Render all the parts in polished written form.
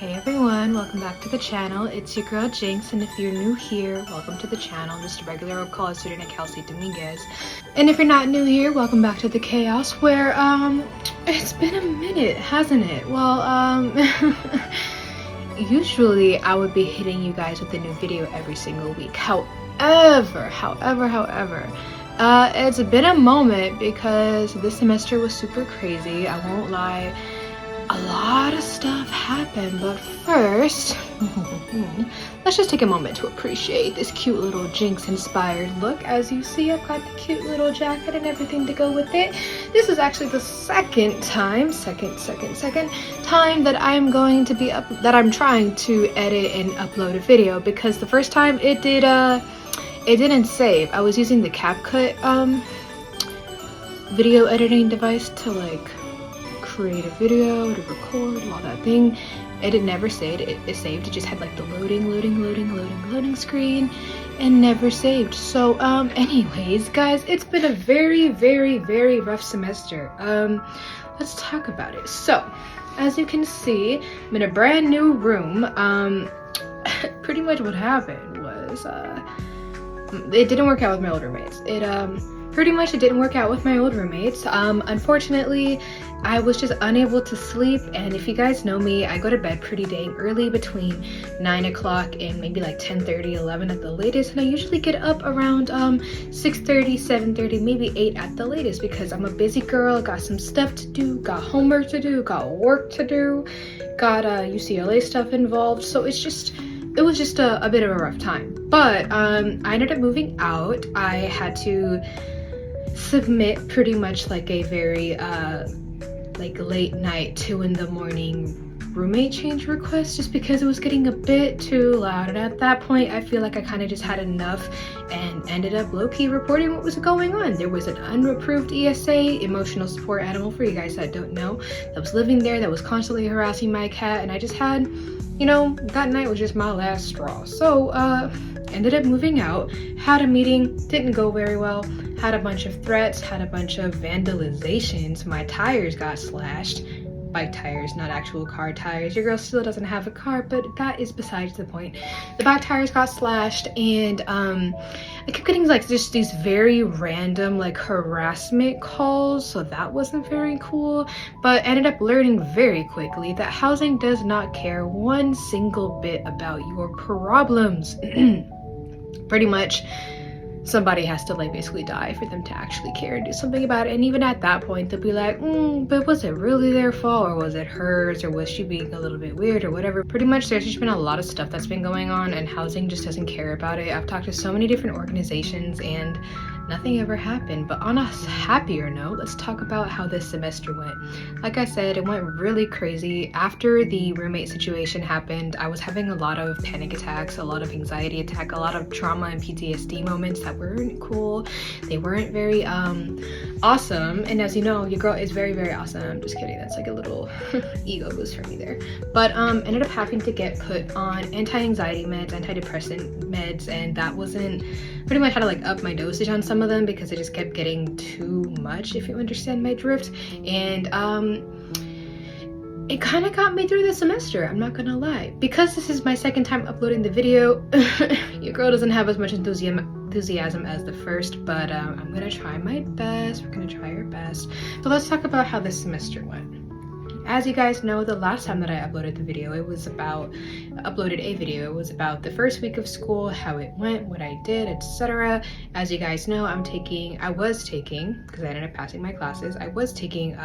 Hey everyone, welcome back to the channel. It's your girl Jinx, and if you're new here, welcome to the channel. I'm just a regular old college student at Kelsey Dominguez. And if you're not new here, welcome back to the chaos where, it's been a minute, hasn't it? Well, usually I would be hitting you guys with a new video every single week. However, it's been a moment because this semester was super crazy. I won't lie. A lot of stuff happened, but first, let's just take a moment to appreciate this cute little Jinx inspired look. As you see, I've got the cute little jacket and everything to go with it. This is actually the second time that I'm going to be that I'm trying to edit and upload a video, because the first time it didn't save. I was using the CapCut video editing device to like create a video, to record, and all that thing. It never saved. It saved. It just had like the loading screen and never saved. So anyways guys, it's been a very rough semester. Let's talk about it. So as you can see, I'm in a brand new room. Pretty much what happened was it didn't work out with my old roommates. It didn't work out with my old roommates. Unfortunately, I was just unable to sleep, and if you guys know me, I go to bed pretty dang early, between 9 o'clock and maybe like 10:30, 11 at the latest, and I usually get up around 6:30, 7:30, maybe 8 at the latest, because I'm a busy girl, got some stuff to do, got homework to do, got work to do, got UCLA stuff involved, so it was just a bit of a rough time. But I ended up moving out. I had to submit pretty much like a very like late night 2 in the morning roommate change request, just because it was getting a bit too loud, and at that point I feel like I kind of just had enough and ended up low-key reporting what was going on. There was an unapproved ESA, emotional support animal, for you guys that don't know, that was living there, that was constantly harassing my cat, and I just had, you know, that night was just my last straw. So ended up moving out, had a meeting, didn't go very well, had a bunch of threats, had a bunch of vandalizations. My tires got slashed. Bike tires, not actual car tires. Your girl still doesn't have a car, but that is besides the point. The back tires got slashed, and I kept getting like just these very random like harassment calls, so that wasn't very cool. But ended up learning very quickly that housing does not care one single bit about your problems. Pretty much somebody has to like basically die for them to actually care and do something about it. And even at that point they'll be like, but was it really their fault, or was it hers, or was she being a little bit weird, or whatever. Pretty much there's just been a lot of stuff that's been going on, and housing just doesn't care about it. I've talked to so many different organizations and nothing ever happened. But on a happier note, let's talk about how this semester went. Like I said, it went really crazy. After the roommate situation happened, I was having a lot of panic attacks, a lot of anxiety attack, a lot of trauma and PTSD moments that weren't cool. They weren't very awesome. And as you know, your girl is very awesome. I'm just kidding, that's like a little ego boost for me there. But ended up having to get put on anti-anxiety meds, antidepressant meds, and that wasn't, pretty much had to like up my dosage on some of them because it just kept getting too much, if you understand my drift. And it kind of got me through the semester, I'm not gonna lie. Because this is my second time uploading the video, your girl doesn't have as much enthusiasm as the first, but I'm gonna try my best. We're gonna try our best. So let's talk about how this semester went. As you guys know, the last time that I uploaded a video, it was about the first week of school, how it went, what I did, etc. As you guys know, I was taking, because I ended up passing my classes, I was taking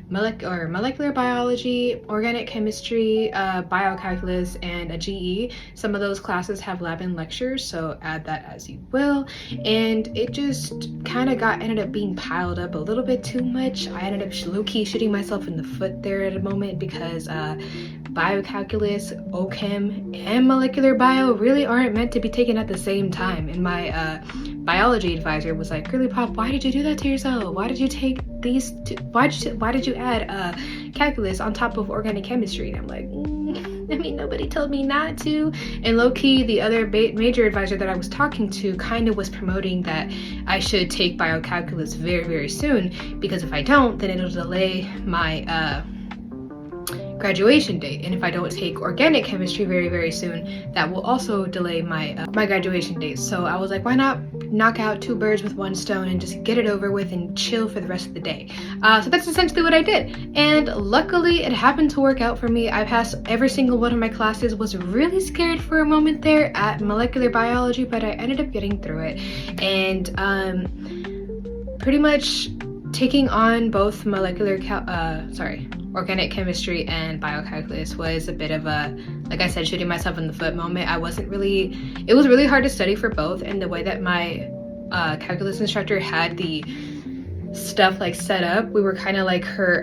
molecular biology, organic chemistry, biocalculus, and a GE. Some of those classes have lab and lectures, so add that as you will. And it just kind of ended up being piled up a little bit too much. I ended up low-key shooting myself in the foot there at a moment, because biocalculus, OChem, and molecular bio really aren't meant to be taken at the same time. And my biology advisor was like, "Girly Pop, why did you do that to yourself? Why did you take these two? Why did you add calculus on top of organic chemistry?" And I'm like, I mean, nobody told me not to. And low-key, the other major advisor that I was talking to kind of was promoting that I should take biocalculus very soon, because if I don't, then it'll delay my graduation date, and if I don't take organic chemistry very soon, that will also delay my my graduation date. So I was like, why not knock out 2 birds with 1 stone and just get it over with and chill for the rest of the day. So that's essentially what I did, and luckily it happened to work out for me. I passed every single one of my classes. Was really scared for a moment there at molecular biology, but I ended up getting through it, and pretty much taking on both organic chemistry and biocalculus was a bit of a, like I said, shooting myself in the foot moment. It was really hard to study for both, and the way that my calculus instructor had the stuff like set up, we were kind of like her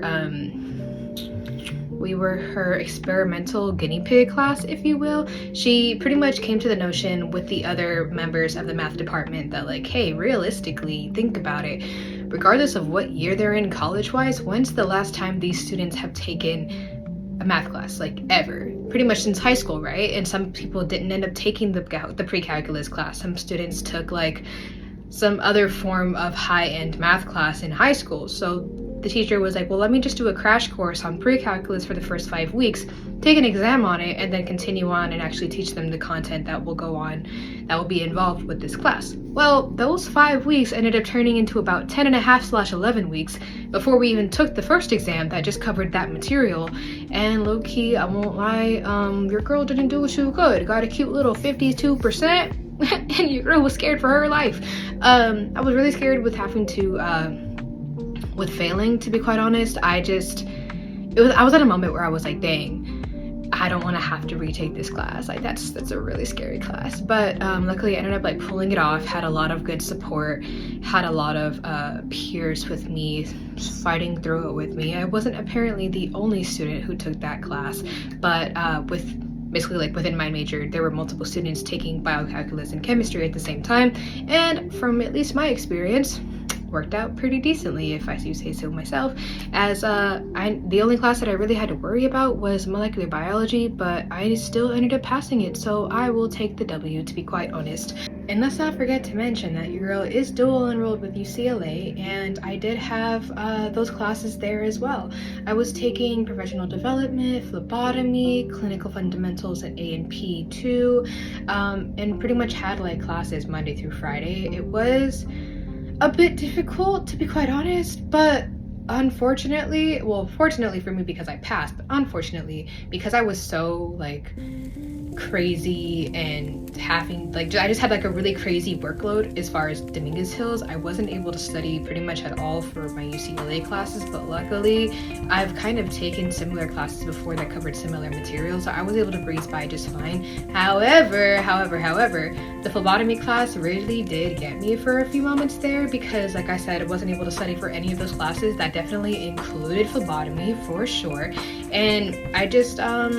experimental guinea pig class, if you will. She pretty much came to the notion with the other members of the math department that, like, hey, realistically, think about it. Regardless of what year they're in college-wise, when's the last time these students have taken a math class? Like, ever. Pretty much since high school, right? And some people didn't end up taking the pre-calculus class. Some students took, like, some other form of high-end math class in high school. So the teacher was like, well, let me just do a crash course on pre-calculus for the first 5 weeks, take an exam on it, and then continue on and actually teach them the content that will go on, that will be involved with this class. Well, those 5 weeks ended up turning into about 10.5/11 weeks before we even took the first exam that just covered that material. And low-key, I won't lie, your girl didn't do too good. Got a cute little 52%, and your girl was scared for her life. I was really scared with having to, with failing, to be quite honest. I was at a moment where I was like, dang, I don't want to have to retake this class. Like, that's a really scary class. But luckily I ended up like pulling it off, had a lot of good support, had a lot of peers with me fighting through it with me. I wasn't apparently the only student who took that class, but basically, like, within my major, there were multiple students taking biocalculus and chemistry at the same time, and from at least my experience, worked out pretty decently, if I do say so myself, as the only class that I really had to worry about was molecular biology, but I still ended up passing it, so I will take the W, to be quite honest. And let's not forget to mention that your girl is dual enrolled with UCLA, and I did have those classes there as well. I was taking professional development, phlebotomy, clinical fundamentals, and A&P too, and pretty much had like classes Monday through Friday. It was a bit difficult, to be quite honest, but unfortunately, well, fortunately for me because I passed, but unfortunately because I was so like crazy and having like, I just had like a really crazy workload as far as Dominguez Hills, I wasn't able to study pretty much at all for my UCLA classes. But luckily I've kind of taken similar classes before that covered similar materials, so I was able to breeze by just fine. However, the phlebotomy class really did get me for a few moments there, because like I said, I wasn't able to study for any of those classes. That definitely included phlebotomy for sure, and I just I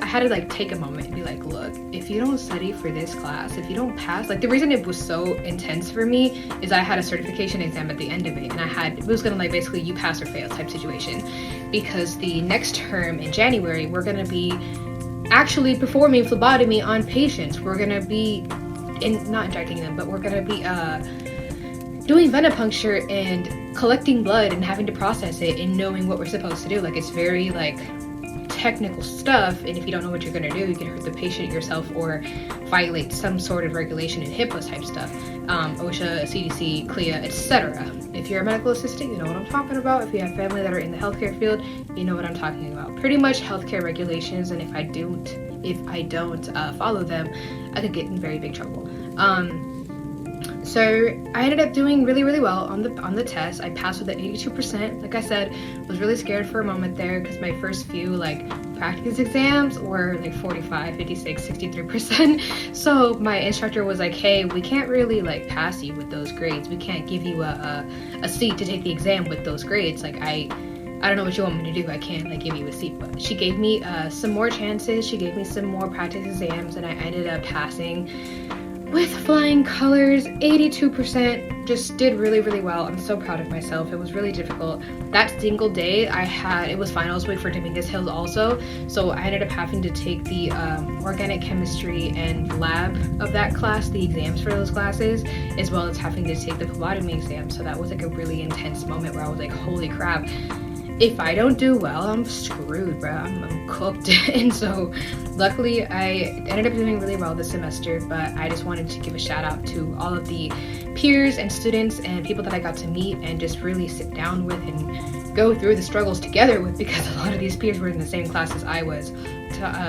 had to like take a moment and be like, look, if you don't study for this class, if you don't pass, like the reason it was so intense for me is I had a certification exam at the end of it, and it was gonna like basically you pass or fail type situation, because the next term in January we're gonna be actually performing phlebotomy on patients. We're gonna be not injecting them, but we're gonna be doing venipuncture and collecting blood and having to process it and knowing what we're supposed to do. Like, it's very like technical stuff, and if you don't know what you're going to do, you can hurt the patient, yourself, or violate some sort of regulation and HIPAA type stuff, OSHA, CDC, CLIA, etc. If you're a medical assistant, you know what I'm talking about. If you have family that are in the healthcare field, you know what I'm talking about. Pretty much healthcare regulations, and if I don't follow them, I could get in very big trouble. So I ended up doing really well on the test. I passed with an 82%. Like I said, was really scared for a moment there because my first few like practice exams were like 45, 56, 63%. So my instructor was like, hey, we can't really like pass you with those grades. We can't give you a seat to take the exam with those grades. Like, I don't know what you want me to do. I can't like give you a seat. But she gave me some more chances. She gave me some more practice exams, and I ended up passing with flying colors, 82%. Just did really well. I'm so proud of myself. It was really difficult. That single day it was finals week for Dominguez Hills also, so I ended up having to take the organic chemistry and lab of that class, the exams for those classes, as well as having to take the phlebotomy exam. So that was like a really intense moment where I was like, holy crap. if I don't do well, I'm screwed, bro. I'm cooked. And so luckily I ended up doing really well this semester, but I just wanted to give a shout out to all of the peers and students and people that I got to meet and just really sit down with and go through the struggles together with, because a lot of these peers were in the same class as I was.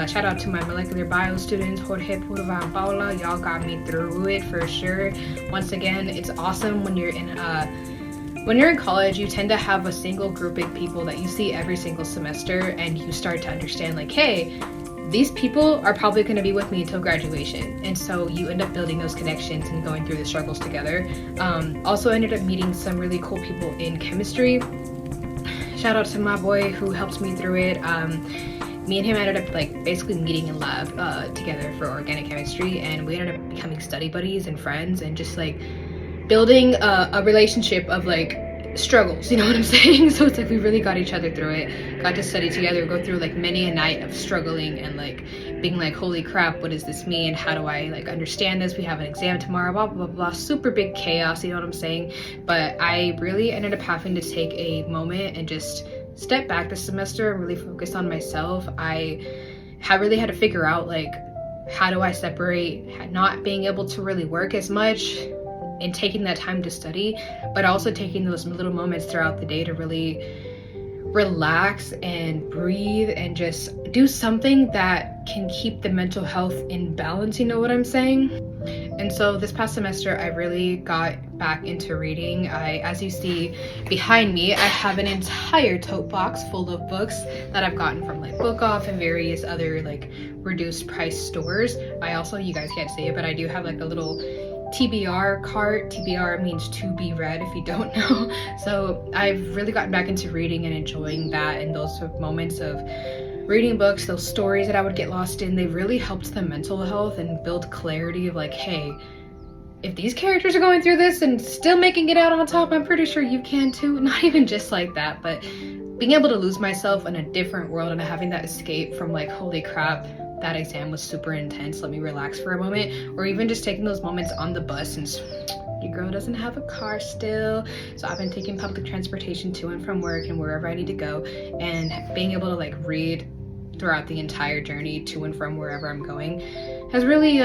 Shout out to my molecular bio students, Jorge, Purva, and Paula. Y'all got me through it for sure. Once again, it's awesome when you're in college, you tend to have a single group of people that you see every single semester, and you start to understand like, hey, these people are probably going to be with me until graduation. And so you end up building those connections and going through the struggles together. Also ended up meeting some really cool people in chemistry. Shout out to my boy who helped me through it. Me and him ended up like basically meeting in lab together for organic chemistry, and we ended up becoming study buddies and friends, and just like building a relationship of like struggles, you know what I'm saying? So it's like we really got each other through it, got to study together, go through like many a night of struggling and like being like, holy crap, what does this mean? How do I like understand this? We have an exam tomorrow, blah blah blah. Super big chaos, you know what I'm saying? But I really ended up having to take a moment and just step back this semester and really focus on myself. I really had to figure out like, how do I separate not being able to really work as much and taking that time to study, but also taking those little moments throughout the day to really relax and breathe and just do something that can keep the mental health in balance, you know what I'm saying? And so this past semester, I really got back into reading. As you see behind me, I have an entire tote box full of books that I've gotten from like Book Off and various other like reduced price stores. I also, you guys can't see it, but I do have like a little TBR cart. TBR means to be read if you don't know. So I've really gotten back into reading and enjoying that, and those sort of moments of reading books, those stories that I would get lost in, they really helped the mental health and build clarity of like, hey, if these characters are going through this and still making it out on top, I'm pretty sure you can too. Not even just like that, but being able to lose myself in a different world and having that escape from like, holy crap, that exam was super intense, let me relax for a moment. Or even just taking those moments on the bus, and your girl doesn't have a car still, so I've been taking public transportation to and from work and wherever I need to go, and being able to like read throughout the entire journey to and from wherever I'm going has really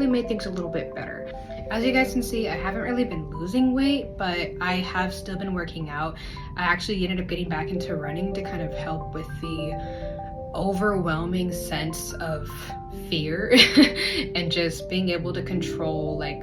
made things a little bit better. As you guys can see, I haven't really been losing weight, but I have still been working out. I actually ended up getting back into running to kind of help with the overwhelming sense of fear and just being able to control like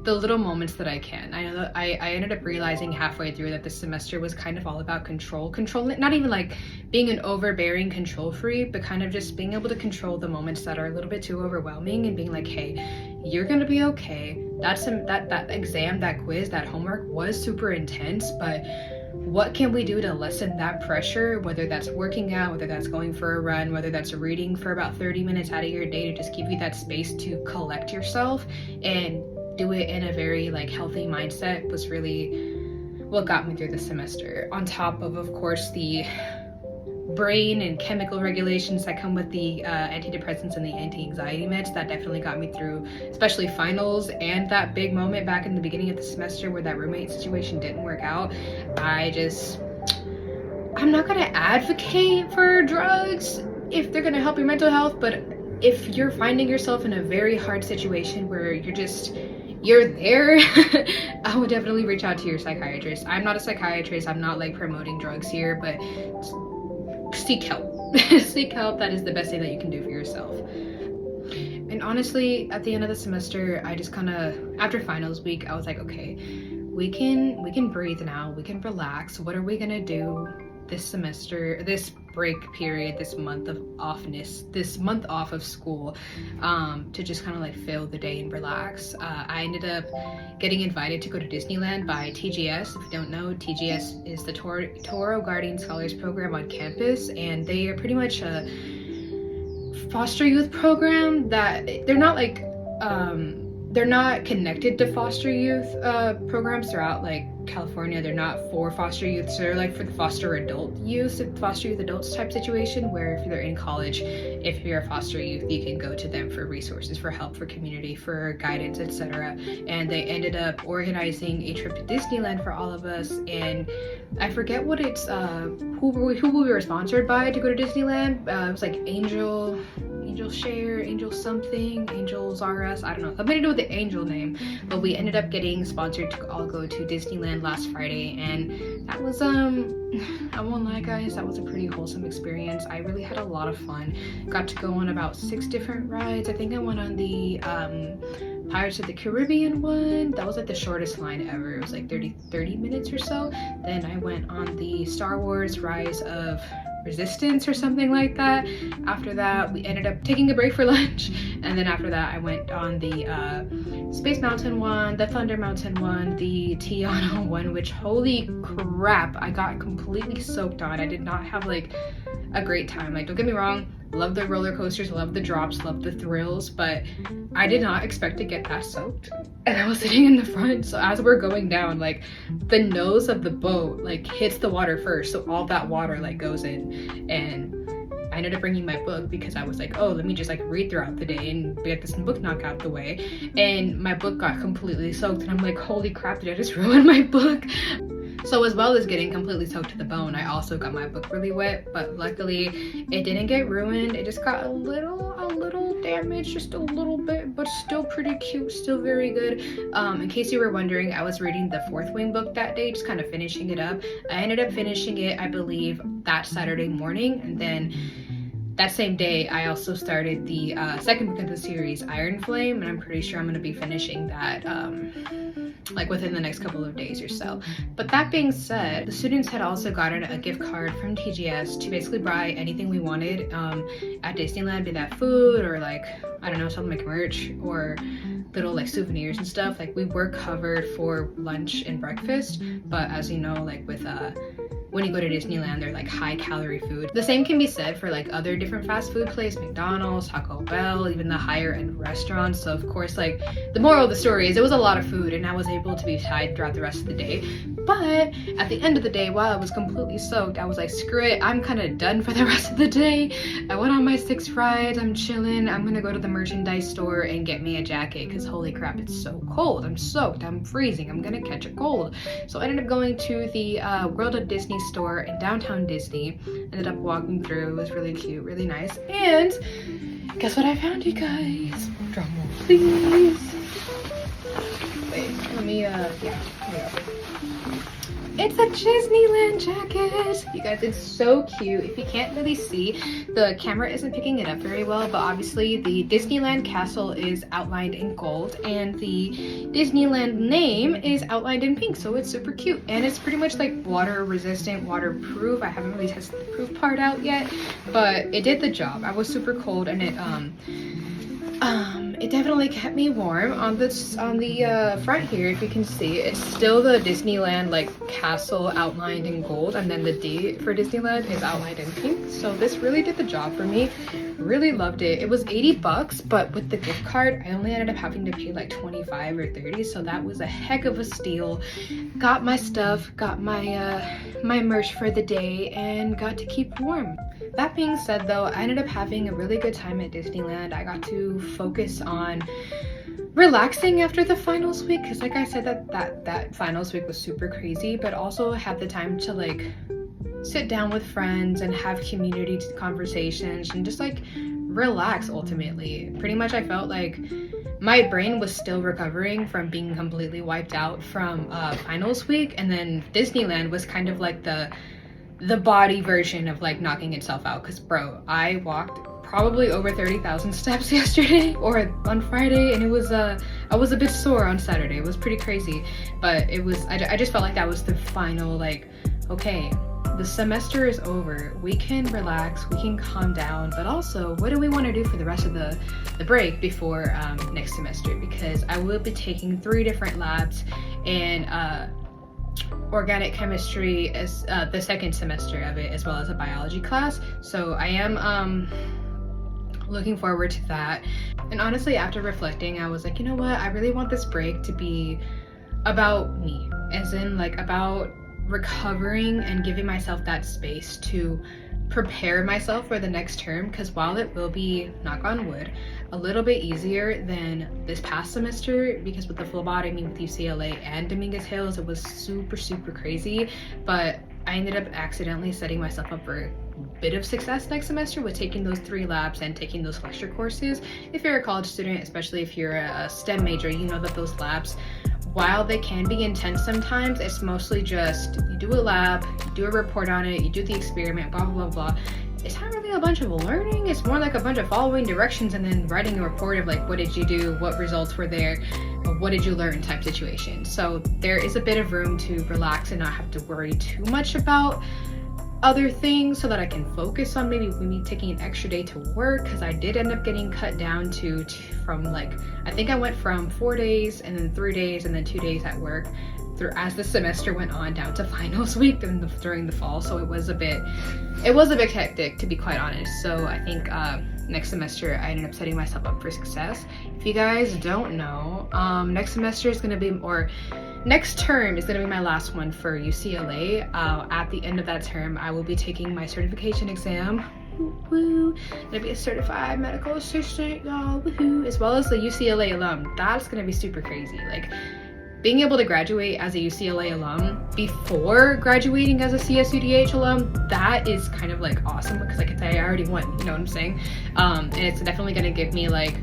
the little moments that I can. I know that I ended up realizing halfway through that this semester was kind of all about control, not even like being an overbearing control freak, but kind of just being able to control the moments that are a little bit too overwhelming and being like, hey, you're gonna be okay. That exam, that quiz, that homework was super intense, but what can we do to lessen that pressure? Whether that's working out, whether that's going for a run, whether that's reading for about 30 minutes out of your day to just give you that space to collect yourself and do it in a very like healthy mindset, was really what got me through the semester. On top of course, the brain and chemical regulations that come with the antidepressants and the anti-anxiety meds, that definitely got me through, especially finals and that big moment back in the beginning of the semester where that roommate situation didn't work out. I'm not gonna advocate for drugs if they're gonna help your mental health, but if you're finding yourself in a very hard situation where you're there, I would definitely reach out to your psychiatrist. I'm not a psychiatrist, I'm not like promoting drugs here, but seek help. Seek help. That is the best thing that you can do for yourself. And honestly, at the end of the semester, I just kind of, after finals week, I was like, okay, we can breathe now, we can relax. What are we gonna do this semester, this break period, this month of offness, this month off of school, to just kind of like fill the day and relax? I ended up getting invited to go to Disneyland by TGS. If you don't know, TGS is the Toro Guardian Scholars Program on campus, and they are pretty much a foster youth program that they're not like they're not connected to foster youth programs throughout like California. They're not for foster youth, so they're like for the foster adult youth, foster youth adults type situation, where if they're in college, if you're a foster youth, you can go to them for resources, for help, for community, for guidance, etc. And they ended up organizing a trip to Disneyland for all of us, and I forget what it's who we were sponsored by to go to Disneyland. It was like Angel Share, Angel something, Angels R Us, I don't know, something to do with the Angel name. But we ended up getting sponsored to all go to Disneyland last Friday, and that was I won't lie guys, that was a pretty wholesome experience. I really had a lot of fun. Got to go on about 6 different rides. I think I went on the Pirates of the Caribbean one. That was like the shortest line ever. It was like 30 minutes or so. Then I went on the Star Wars Rise of Resistance or something like that. After that, we ended up taking a break for lunch, and then after that I went on the Space Mountain one, the Thunder Mountain one, the Tiana one, which holy crap, I got completely soaked on. I did not have like a great time. Like, don't get me wrong, love the roller coasters, love the drops, love the thrills, but I did not expect to get that soaked. And I was sitting in the front, so as we're going down, like the nose of the boat like hits the water first, so all that water like goes in. And I ended up bringing my book because I was like, oh, let me just like read throughout the day and get this book knocked out the way. And my book got completely soaked, and I'm like, holy crap, did I just ruin my book? So as well as getting completely soaked to the bone, I also got my book really wet, but luckily it didn't get ruined. It just got a little damaged, just a little bit, but still pretty cute, still very good. In case you were wondering, I was reading the Fourth Wing book that day, just kind of finishing it up. I ended up finishing it, I believe, that Saturday morning, and then that same day I also started the second book of the series, Iron Flame, and I'm pretty sure I'm going to be finishing that like within the next couple of days or so. But that being said, the students had also gotten a gift card from TGS to basically buy anything we wanted at Disneyland, be that food or like, I don't know, something like merch or little like souvenirs and stuff. Like we were covered for lunch and breakfast, but as you know, like with when you go to Disneyland, they're like high calorie food. The same can be said for like other different fast food places, McDonald's, Taco Bell, even the higher end restaurants. So of course, like the moral of the story is it was a lot of food, and I was able to be tied throughout the rest of the day. But at the end of the day, while I was completely soaked, I was like, screw it, I'm kind of done for the rest of the day. I went on my 6 rides, I'm chilling. I'm gonna go to the merchandise store and get me a jacket, because holy crap, it's so cold. I'm soaked, I'm freezing, I'm gonna catch a cold. So I ended up going to the World of Disney store in downtown Disney. Ended up walking through. It was really cute, really nice. And guess what I found, you guys? Drum roll, please. Wait, let me yeah, here we go. It's a Disneyland jacket. You guys, it's so cute. If you can't really see, the camera isn't picking it up very well, but obviously the Disneyland castle is outlined in gold and the Disneyland name is outlined in pink, so it's super cute. And it's pretty much like water resistant, waterproof. I haven't really tested the proof part out yet, but it did the job. I was super cold, and it definitely kept me warm. On the front here, if you can see, it's still the Disneyland like castle outlined in gold, and then the D for Disneyland is outlined in pink. So this really did the job for me. Really loved it. It was $80, but with the gift card I only ended up having to pay like 25 or 30, so that was a heck of a steal. Got my stuff, got my my merch for the day, and got to keep warm. That being said though, I ended up having a really good time at Disneyland. I got to focus on relaxing after the finals week, because like I said, that finals week was super crazy, but also had the time to like sit down with friends and have community conversations and just like relax. Ultimately, pretty much I felt like my brain was still recovering from being completely wiped out from finals week, and then Disneyland was kind of like the body version of like knocking itself out. Because bro, I walked probably over 30,000 steps yesterday or on Friday, and it was I was a bit sore on Saturday. It was pretty crazy, but it was I just felt like that was the final, like, okay, the semester is over, we can relax, we can calm down, but also what do we want to do for the rest of the break before next semester? Because I will be taking 3 different labs and organic chemistry as the second semester of it, as well as a biology class. So I am looking forward to that. And honestly, after reflecting, I was like, you know what, I really want this break to be about me, as in like about recovering and giving myself that space to prepare myself for the next term, because while it will be, knock on wood, a little bit easier than this past semester, because with the phlebotomy with UCLA and Dominguez Hills, it was super crazy, but I ended up accidentally setting myself up for a bit of success next semester with taking those 3 labs and taking those lecture courses. If you're a college student, especially if you're a STEM major, you know that those labs, while they can be intense sometimes, it's mostly just you do a lab, you do a report on it, you do the experiment, blah blah blah. It's not really a bunch of learning, it's more like a bunch of following directions and then writing a report of like, what did you do, what results were there, what did you learn type situation. So there is a bit of room to relax and not have to worry too much about other things, so that I can focus on maybe me taking an extra day to work, because I did end up getting cut down to from like, I think I went from 4 days and then 3 days and then 2 days at work through as the semester went on down to finals week during the fall. So it was a bit hectic, to be quite honest. So I think next semester I ended up setting myself up for success. If you guys don't know, next semester is going to be, or next term is going to be my last one for UCLA. At the end of that term, I will be taking my certification exam. Woo! Gonna be a certified medical assistant, y'all. Woohoo! As well as the UCLA alum. That's gonna be super crazy. Like, being able to graduate as a UCLA alum before graduating as a CSUDH alum, that is kind of like awesome, because like I already won, you know what I'm saying? And it's definitely gonna give me like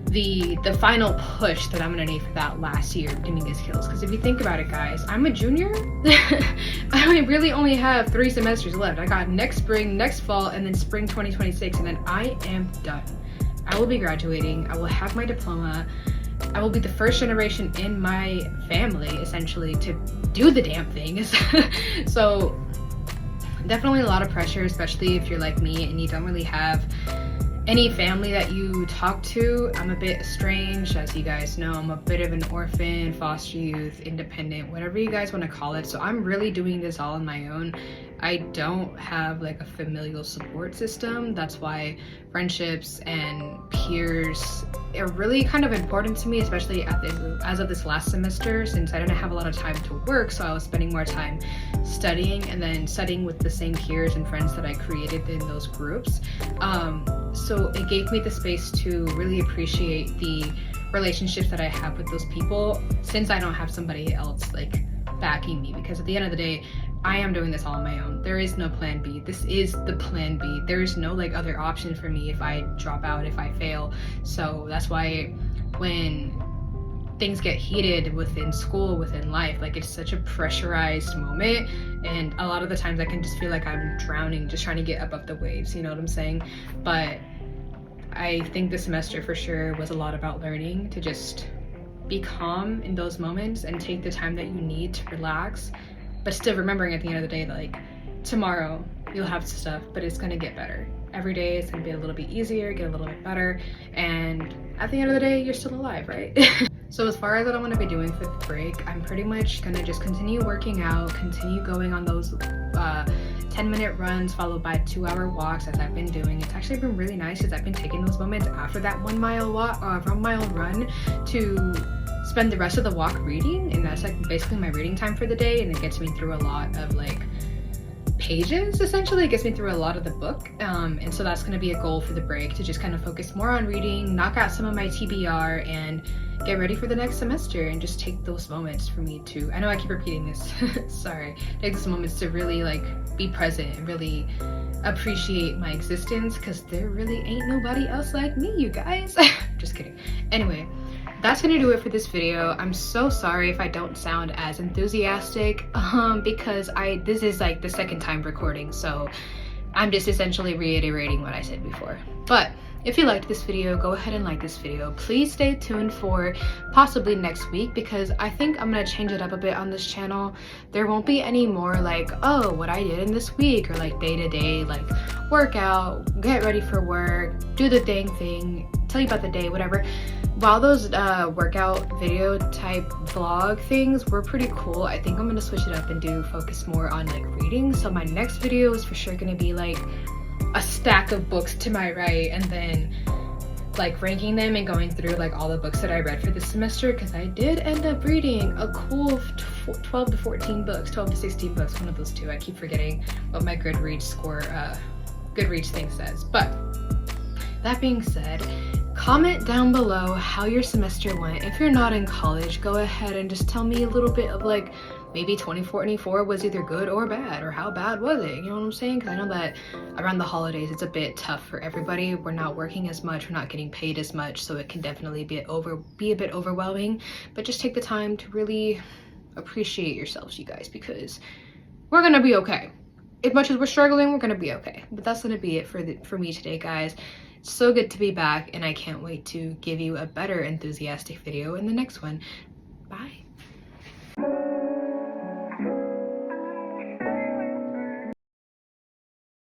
the final push that I'm gonna need for that last year of Dominguez Hills. Because if you think about it, guys, I'm a junior. I really only have 3 semesters left. I got next spring, next fall, and then spring 2026, and then I am done. I will be graduating. I will have my diploma. I will be the first generation in my family, essentially, to do the damn thing. So definitely a lot of pressure, especially if you're like me and you don't really have any family that you talk to. I'm a bit estranged, as you guys know. I'm a bit of an orphan, foster youth, independent, whatever you guys want to call it. So I'm really doing this all on my own. I don't have like a familial support system. That's why friendships and peers are really kind of important to me, especially as of this last semester, since I didn't have a lot of time to work. So I was spending more time studying and then studying with the same peers and friends that I created in those groups. So it gave me the space to really appreciate the relationships that I have with those people, since I don't have somebody else like backing me. Because at the end of the day, I am doing this all on my own. There is no plan B. This is the plan B. There is no like other option for me if I drop out, if I fail. So that's why when things get heated within school, within life, like it's such a pressurized moment, and a lot of the times I can just feel like I'm drowning just trying to get above the waves, you know what I'm saying? But I think this semester for sure was a lot about learning to just be calm in those moments and take the time that you need to relax, but still remembering at the end of the day that like tomorrow you'll have stuff, but it's gonna get better. Every day it's gonna be a little bit easier, get a little bit better, and at the end of the day you're still alive, right? So as far as what I'm gonna be doing for the break, I'm pretty much gonna just continue working out, continue going on those 10-minute runs followed by 2-hour walks, as I've been doing. It's actually been really nice because I've been taking those moments after that 1 mile walk, 1 mile run, to spend the rest of the walk reading, and that's like basically my reading time for the day, and it gets me through a lot of like pages. Essentially, it gets me through a lot of the book, and so that's going to be a goal for the break, to just kind of focus more on reading, knock out some of my TBR, and get ready for the next semester, and just take those moments for me to, I know I keep repeating this, sorry, take those moments to really like be present and really appreciate my existence, because there really ain't nobody else like me, you guys. Just kidding. Anyway, that's gonna do it for this video. I'm so sorry if I don't sound as enthusiastic, because this is like the second time recording, so I'm just essentially reiterating what I said before. But if you liked this video, go ahead and like this video. Please stay tuned for possibly next week, because I think I'm gonna change it up a bit on this channel. There won't be any more like, oh, what I did in this week, or like day-to-day like workout, get ready for work, do the dang thing, tell you about the day, whatever. While those workout video type vlog things were pretty cool, I think I'm gonna switch it up and focus more on like reading. So my next video is for sure gonna be like a stack of books to my right and then like ranking them and going through like all the books that I read for this semester, because I did end up reading a cool 12 to 14 books, 12 to 16 books, one of those two. I keep forgetting what my Goodreads score, Goodreads thing says. But that being said, comment down below how your semester went. If you're not in college, go ahead and just tell me a little bit of like, maybe 2024 was either good or bad, or how bad was it? You know what I'm saying? Because I know that around the holidays, it's a bit tough for everybody. We're not working as much, we're not getting paid as much, so it can definitely be a bit overwhelming. But just take the time to really appreciate yourselves, you guys, because we're gonna be okay. As much as we're struggling, we're gonna be okay. But that's gonna be it for me today, guys. It's so good to be back, and I can't wait to give you a better enthusiastic video in the next one. Bye.